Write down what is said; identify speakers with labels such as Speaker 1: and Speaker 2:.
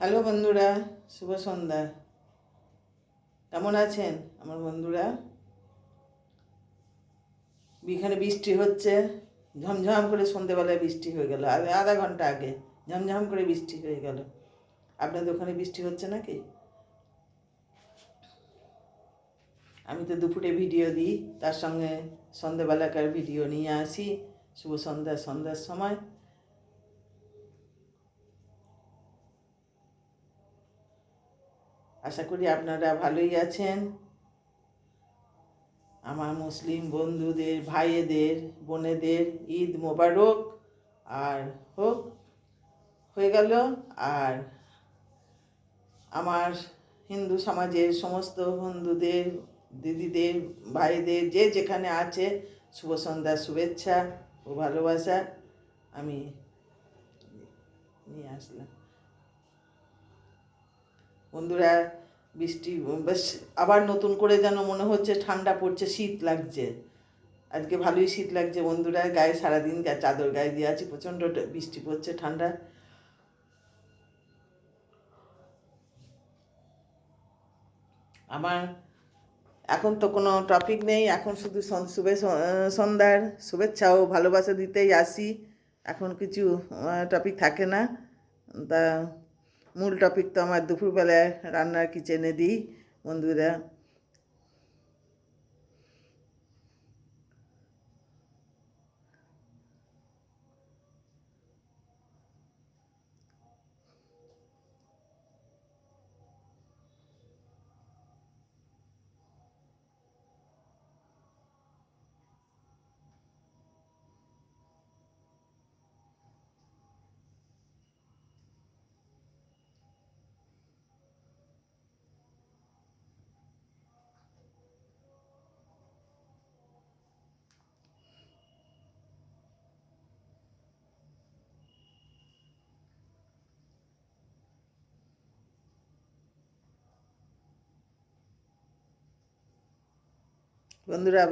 Speaker 1: Hello বন্ধুরা, শুভ সন্ধ্যা। কেমন আছেন আমার বন্ধুরা? এখানে বৃষ্টি হচ্ছে, ঝমঝম করে সন্ধ্যেবেলায় বৃষ্টি হয়ে গেল। আধা ঘন্টা আগে ঝমঝম করে বৃষ্টি হয়ে গেল। আপনাদের ওখানে বৃষ্টি হচ্ছে নাকি? আমি তো দুপুরে ভিডিও দিই, তার সঙ্গে সন্ধ্যেবেলাকার ভিডিও নিয়ে আসি শুভ সন্ধ্যার সময়। আশা করি আপনারা ভালোই আছেন। আমার মুসলিম বন্ধুদের, ভাইয়েদের, বোনেদের ঈদ মোবারক আর হোক হয়ে গেল। আর আমার হিন্দু সমাজের সমস্ত বন্ধুদের, দিদিদের, ভাইদের যে যেখানে আছে শুভ সন্ধ্যার শুভেচ্ছা ও ভালোবাসা আমি নিয়ে আসলাম। বন্ধুরা, বৃষ্টি বেশ আবার নতুন করে যেন মনে হচ্ছে ঠান্ডা পড়ছে, শীত লাগছে। আজকে ভালোই শীত লাগছে বন্ধুরা, গায়ে সারাদিন চাদর গায়ে দিয়ে আছি, প্রচণ্ড বৃষ্টি পড়ছে, ঠান্ডা। আমার এখন তো কোনো টপিক নেই, এখন শুধু সন্ধ্যার শুভেচ্ছা ও ভালোবাসা দিতেই আসি। এখন কিছু টপিক থাকে না। তা মূল টপিক তো আমার দুপুরবেলায় রান্নার কিচেনে দিই বন্ধুরা। বন্ধুরা